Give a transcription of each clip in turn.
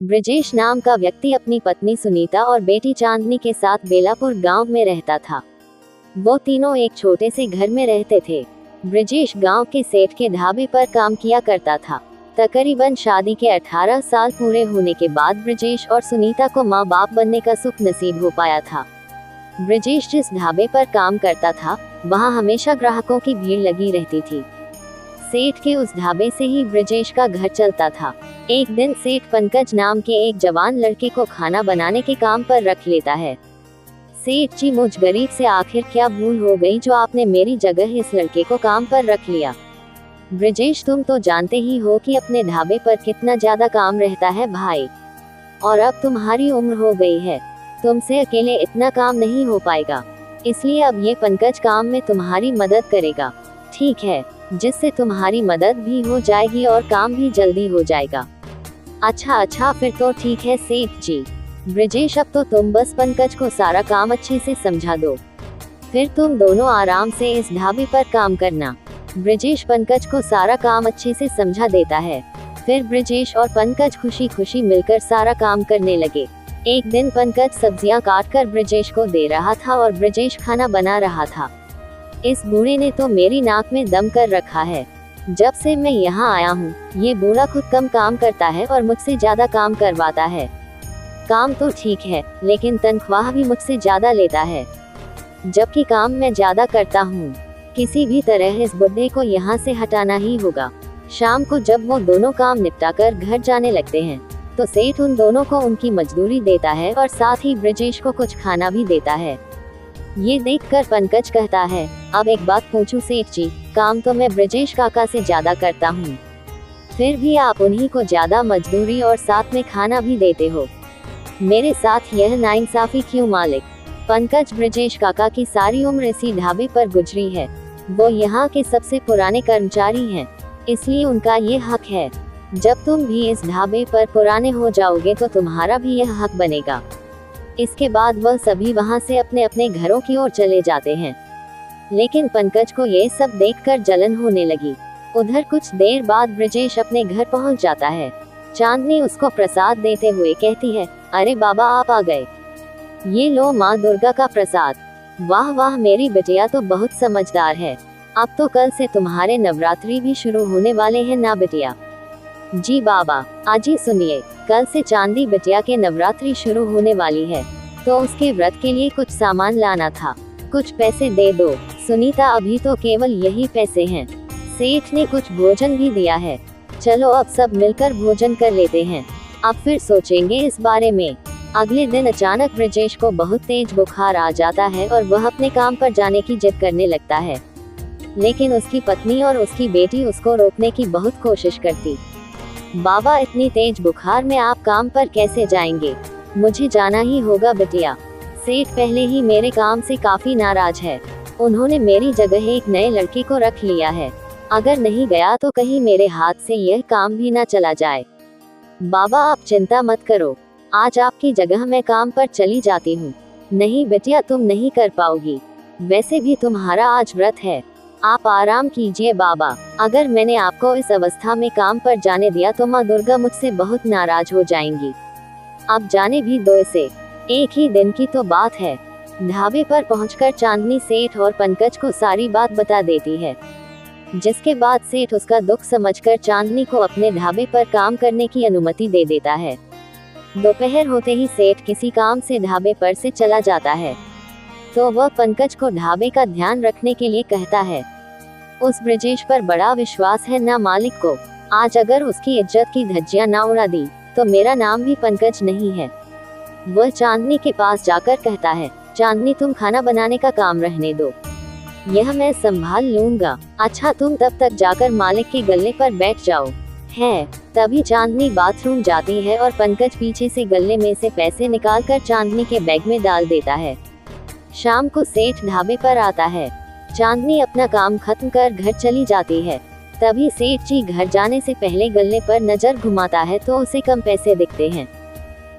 ब्रजेश नाम का व्यक्ति अपनी पत्नी सुनीता और बेटी चांदनी के साथ बेलापुर गांव में रहता था। वो तीनों एक छोटे से घर में रहते थे। ब्रजेश गांव के सेठ के ढाबे पर काम किया करता था। तकरीबन शादी के 18 साल पूरे होने के बाद ब्रजेश और सुनीता को माँ बाप बनने का सुख नसीब हो पाया था। ब्रजेश जिस ढाबे पर काम करता था, वहाँ हमेशा ग्राहकों की भीड़ लगी रहती थी। सेठ के उस ढाबे से ही ब्रजेश का घर चलता था। एक दिन सेठ पंकज नाम के एक जवान लड़के को खाना बनाने के काम पर रख लेता है। सेठ जी, मुझ गरीब से आखिर क्या भूल हो गई जो आपने मेरी जगह इस लड़के को काम पर रख लिया। ब्रजेश, तुम तो जानते ही हो कि अपने ढाबे पर कितना ज्यादा काम रहता है भाई, और अब तुम्हारी उम्र हो गई है, तुमसे अकेले इतना काम नहीं हो पाएगा, इसलिए अब ये पंकज काम में तुम्हारी मदद करेगा। ठीक है, जिससे तुम्हारी मदद भी हो जाएगी और काम भी जल्दी हो जाएगा। अच्छा, फिर तो ठीक है सेठ जी। ब्रजेश, अब तो तुम बस पंकज को सारा काम अच्छे से समझा दो, फिर तुम दोनों आराम से इस ढाबे पर काम करना। ब्रजेश पंकज को सारा काम अच्छे से समझा देता है। फिर ब्रजेश और पंकज खुशी खुशी मिलकर सारा काम करने लगे। एक दिन पंकज सब्जियां काटकर ब्रजेश को दे रहा था और ब्रजेश खाना बना रहा था। इस बूढ़े ने तो मेरी नाक में दम कर रखा है। जब से मैं यहाँ आया हूँ, ये बूढ़ा खुद कम काम करता है और मुझसे ज्यादा काम करवाता है। काम तो ठीक है, लेकिन तनख्वाह भी मुझसे ज्यादा लेता है, जबकि काम मैं ज्यादा करता हूँ। किसी भी तरह इस बुढ़े को यहाँ से हटाना ही होगा। शाम को जब वो दोनों काम निपटाकर घर जाने लगते हैं, तो सेठ उन दोनों को उनकी मजदूरी देता है और साथ ही ब्रजेश को कुछ खाना भी देता है। ये देखकर पंकज कहता है, अब एक बात पूछूं सेठ जी, काम तो मैं ब्रजेश काका से ज्यादा करता हूँ, फिर भी आप उन्हीं को ज्यादा मजदूरी और साथ में खाना भी देते हो। मेरे साथ यह नाइंसाफी क्यों मालिक? पंकज, ब्रजेश काका की सारी उम्र इसी ढाबे पर गुजरी है। वो यहाँ के सबसे पुराने कर्मचारी हैं, इसलिए उनका ये हक है। जब तुम भी इस ढाबे पर पुराने हो जाओगे तो तुम्हारा भी यह हक बनेगा। इसके बाद वह सभी वहां से अपने अपने घरों की ओर चले जाते हैं। लेकिन पंकज को ये सब देखकर जलन होने लगी। उधर कुछ देर बाद ब्रजेश अपने घर पहुंच जाता है। चांदनी उसको प्रसाद देते हुए कहती है, अरे बाबा, आप आ गए, ये लो माँ दुर्गा का प्रसाद। वाह वाह, मेरी बिटिया तो बहुत समझदार है। अब तो कल से तुम्हारे नवरात्रि भी शुरू होने वाले हैं ना बिटिया? जी बाबा। आजी सुनिए, कल से चांदी बिटिया के नवरात्रि शुरू होने वाली है, तो उसके व्रत के लिए कुछ सामान लाना था, कुछ पैसे दे दो। सुनीता, अभी तो केवल यही पैसे हैं, सेठ ने कुछ भोजन भी दिया है, चलो अब सब मिलकर भोजन कर लेते हैं, अब फिर सोचेंगे इस बारे में। अगले दिन अचानक ब्रजेश को बहुत तेज बुखार आ जाता है और वह अपने काम पर जाने की जिद करने लगता है, लेकिन उसकी पत्नी और उसकी बेटी उसको रोकने की बहुत कोशिश करती। बाबा, इतनी तेज बुखार में आप काम पर कैसे जाएंगे? मुझे जाना ही होगा बिटिया। सेठ पहले ही मेरे काम से काफी नाराज है, उन्होंने मेरी जगह एक नए लड़के को रख लिया है, अगर नहीं गया तो कहीं मेरे हाथ से यह काम भी ना चला जाए। बाबा, आप चिंता मत करो, आज आपकी जगह मैं काम पर चली जाती हूँ। नहीं बिटिया, तुम नहीं कर पाओगी, वैसे भी तुम्हारा आज व्रत है, आप आराम कीजिए बाबा। अगर मैंने आपको इस अवस्था में काम पर जाने दिया तो माँ दुर्गा मुझसे बहुत नाराज हो जाएंगी। अब जाने भी दो इसे, एक ही दिन की तो बात है। ढाबे पर पहुंचकर चांदनी सेठ और पंकज को सारी बात बता देती है, जिसके बाद सेठ उसका दुख समझकर चांदनी को अपने ढाबे पर काम करने की अनुमति दे देता है। दोपहर होते ही सेठ किसी काम से ढाबे पर से चला जाता है, तो वह पंकज को ढाबे का ध्यान रखने के लिए कहता है। उस ब्रजेश पर बड़ा विश्वास है ना मालिक को, आज अगर उसकी इज्जत की धज्जियां ना उड़ा दी तो मेरा नाम भी पंकज नहीं है। वह चांदनी के पास जाकर कहता है, चांदनी, तुम खाना बनाने का काम रहने दो, यह मैं संभाल लूंगा। अच्छा, तुम तब तक जाकर मालिक के गल्ले पर बैठ जाओ। है, तभी चांदनी बाथरूम जाती है और पंकज पीछे से गल्ले में से पैसे निकालकर चांदनी के बैग में डाल देता है। शाम को सेठ ढाबे पर आता है। चांदनी अपना काम खत्म कर घर चली जाती है। तभी सेठ जी घर जाने से पहले गल्ले पर नजर घुमाता है तो उसे कम पैसे दिखते हैं,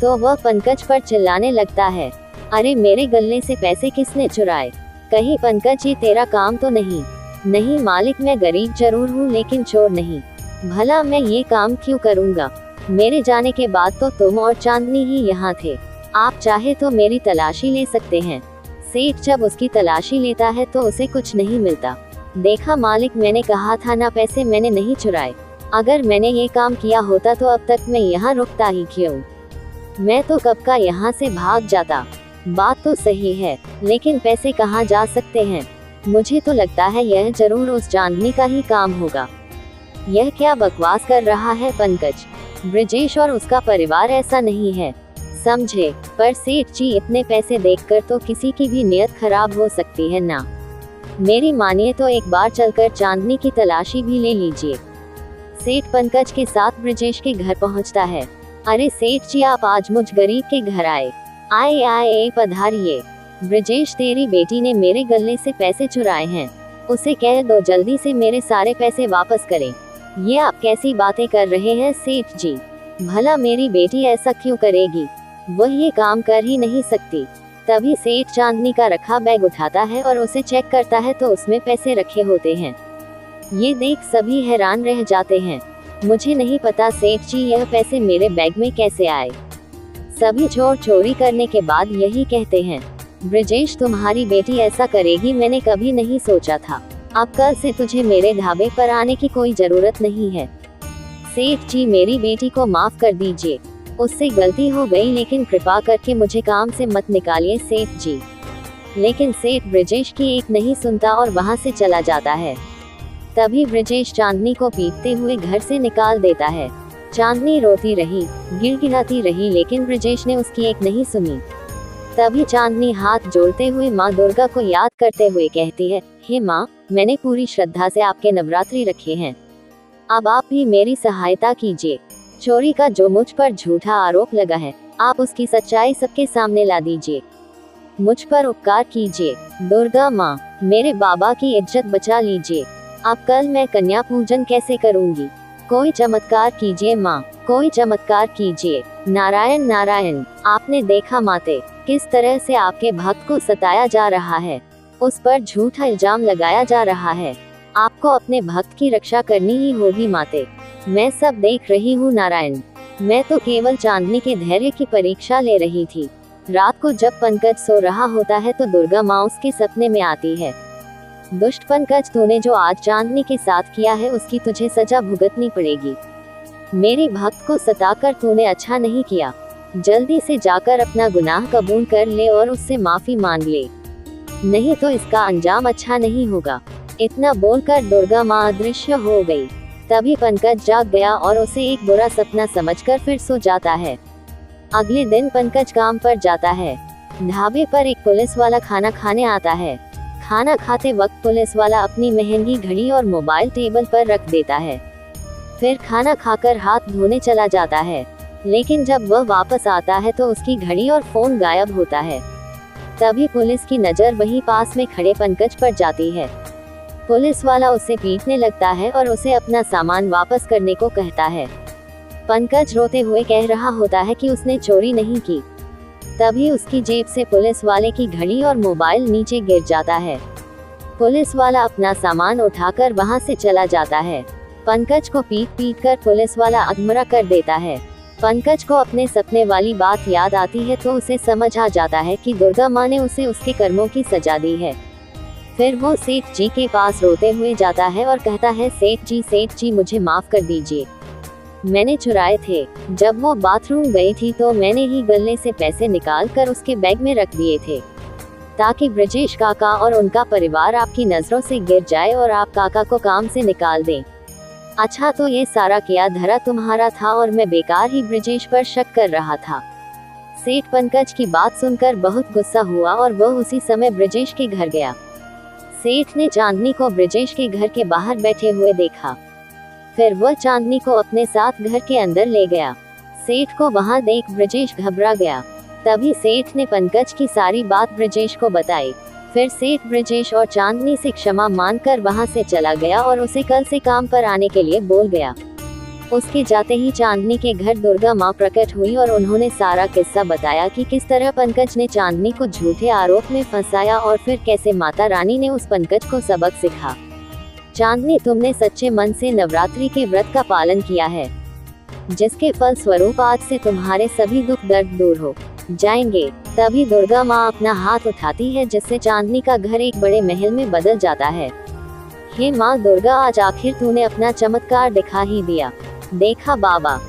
तो वह पंकज पर चिल्लाने लगता है, अरे मेरे गल्ले से पैसे किसने चुराए? कहीं पंकज, ये तेरा काम तो नहीं? नहीं मालिक, मैं गरीब जरूर हूँ लेकिन चोर नहीं, भला मैं ये काम क्यों करूँगा? मेरे जाने के बाद तो तुम और चांदनी ही यहाँ थे। आप चाहे तो मेरी तलाशी ले सकते हैं। सेठ जब उसकी तलाशी लेता है तो उसे कुछ नहीं मिलता। देखा मालिक, मैंने कहा था ना, पैसे मैंने नहीं चुराए। अगर मैंने ये काम किया होता तो अब तक मैं यहाँ रुकता ही क्यों? मैं तो कब का यहाँ से भाग जाता। बात तो सही है, लेकिन पैसे कहाँ जा सकते हैं? मुझे तो लगता है यह जरूर उस चांदनी का ही काम होगा। यह क्या बकवास कर रहा है पंकज? ब्रजेश और उसका परिवार ऐसा नहीं है, समझे? पर सेठ जी, इतने पैसे देखकर तो किसी की भी नीयत खराब हो सकती है ना। मेरी मानिए तो एक बार चलकर चांदनी की तलाशी भी ले लीजिए। सेठ पंकज के साथ ब्रजेश के घर पहुंचता है। अरे सेठ जी, आप आज मुझ गरीब के घर आए। आए आए, पधारिए। ब्रजेश, तेरी बेटी ने मेरे गले से पैसे चुराए हैं। उसे कह दो जल्दी से मेरे सारे पैसे वापस करें। ये आप कैसी बातें कर रहे हैं सेठ जी? भला मेरी बेटी ऐसा क्यों करेगी? वह ये काम कर ही नहीं सकती। तभी सेठ चांदनी का रखा बैग उठाता है और उसे चेक करता है तो उसमें पैसे रखे होते हैं। ये देख सभी हैरान रह जाते हैं। मुझे नहीं पता सेठ जी, यह पैसे मेरे बैग में कैसे आए? सभी चोर चोरी करने के बाद यही कहते हैं। ब्रजेश, तुम्हारी बेटी ऐसा करेगी मैंने कभी नहीं सोचा था। अब कल से तुझे मेरे ढाबे पर आने की कोई जरूरत नहीं है। सेठ जी, मेरी बेटी को माफ कर दीजिए। उससे गलती हो गई, लेकिन कृपा करके मुझे काम से मत निकालिए सेठ जी। लेकिन सेठ ब्रजेश की एक नहीं सुनता और वहां से चला जाता है। तभी ब्रजेश चांदनी को पीटते हुए घर से निकाल देता है। चांदनी रोती रही, गिड़गिड़ाती रही, लेकिन ब्रजेश ने उसकी एक नहीं सुनी। तभी चांदनी हाथ जोड़ते हुए माँ दुर्गा को याद करते हुए कहती है, हे माँ, मैंने पूरी श्रद्धा से आपके नवरात्रि रखे हैं। अब आप भी मेरी सहायता कीजिए। चोरी का जो मुझ पर झूठा आरोप लगा है, आप उसकी सच्चाई सबके सामने ला दीजिए। मुझ पर उपकार कीजिए। दुर्गा माँ, मेरे बाबा की इज्जत बचा लीजिए। अब कल मैं कन्या पूजन कैसे करूँगी? कोई चमत्कार कीजिए माँ, कोई चमत्कार कीजिए। नारायण नारायण। आपने देखा माते, किस तरह से आपके भक्त को सताया जा रहा है। उस पर झूठा इल्जाम लगाया जा रहा है। आपको अपने भक्त की रक्षा करनी ही होगी माते। मैं सब देख रही हूँ नारायण। मैं तो केवल चांदनी के धैर्य की परीक्षा ले रही थी। रात को जब पंकज सो रहा होता है तो दुर्गा माँ उसके सपने में आती है। दुष्ट पंकज, तूने जो आज चांदनी के साथ किया है उसकी तुझे सजा भुगतनी पड़ेगी। मेरी भक्त को सताकर तूने अच्छा नहीं किया। जल्दी से जाकर अपना गुनाह कबूल कर ले और उससे माफी मांग ले, नहीं तो इसका अंजाम अच्छा नहीं होगा। इतना बोलकर दुर्गा माँ अदृश्य हो गई। तभी पंकज जाग गया और उसे एक बुरा सपना समझकर फिर सो जाता है। अगले दिन पंकज काम पर जाता है। ढाबे पर एक पुलिस वाला खाना खाने आता है। खाना खाते वक्त पुलिस वाला अपनी महंगी घड़ी और मोबाइल टेबल पर रख देता है। फिर खाना खाकर हाथ धोने चला जाता है, लेकिन जब वह वापस आता है तो उसकी घड़ी और फोन गायब होता है। तभी पुलिस की नज़र वहीं पास में खड़े पंकज पर जाती है। पुलिस वाला उसे पीटने लगता है और उसे अपना सामान वापस करने को कहता है। पंकज रोते हुए कह रहा होता है कि उसने चोरी नहीं की। तभी उसकी जेब से पुलिस वाले की घड़ी और मोबाइल नीचे गिर जाता है। पुलिस वाला अपना सामान उठाकर वहां से चला जाता है। पंकज को पीट पीट कर पुलिस वाला अधमरा कर देता है। पंकज को अपने सपने वाली बात याद आती है तो उसे समझ आ जाता है कि दुर्गा माँ ने उसे उसके कर्मों की सजा दी है। फिर वो सेठ जी के पास रोते हुए जाता है और कहता है, सेठ जी मुझे माफ कर दीजिए, मैंने चुराए थे। जब वो बाथरूम गई थी तो मैंने ही गले से पैसे निकाल कर उसके बैग में रख दिए थे, ताकि ब्रजेश काका और उनका परिवार आपकी नजरों से गिर जाए और आप काका को काम से निकाल दें। अच्छा, तो ये सारा किया धरा तुम्हारा था और मैं बेकार ही ब्रजेश पर शक कर रहा था। सेठ पंकज की बात सुनकर बहुत गुस्सा हुआ और वह उसी समय ब्रजेश के घर गया। सेठ ने चांदनी को ब्रजेश के घर के बाहर बैठे हुए देखा। फिर वह चांदनी को अपने साथ घर के अंदर ले गया। सेठ को वहां देख ब्रजेश घबरा गया। तभी सेठ ने पंकज की सारी बात ब्रजेश को बताई। फिर सेठ ब्रजेश और चांदनी से क्षमा मांगकर वहां से चला गया और उसे कल से काम पर आने के लिए बोल गया। उसके जाते ही चांदनी के घर दुर्गा माँ प्रकट हुई और उन्होंने सारा किस्सा बताया कि किस तरह पंकज ने चांदनी को झूठे आरोप में फंसाया और फिर कैसे माता रानी ने उस पंकज को सबक सिखा। चांदनी, तुमने सच्चे मन से नवरात्रि के व्रत का पालन किया है। जिसके फल स्वरूप आज से तुम्हारे सभी दुख दर्द दूर हो जाएंगे। तभी दुर्गा माँ अपना हाथ उठाती है, जिससे चांदनी का घर एक बड़े महल में बदल जाता है। हे माँ दुर्गा, आज आखिर तूने अपना चमत्कार दिखा ही दिया। देखा बाबा,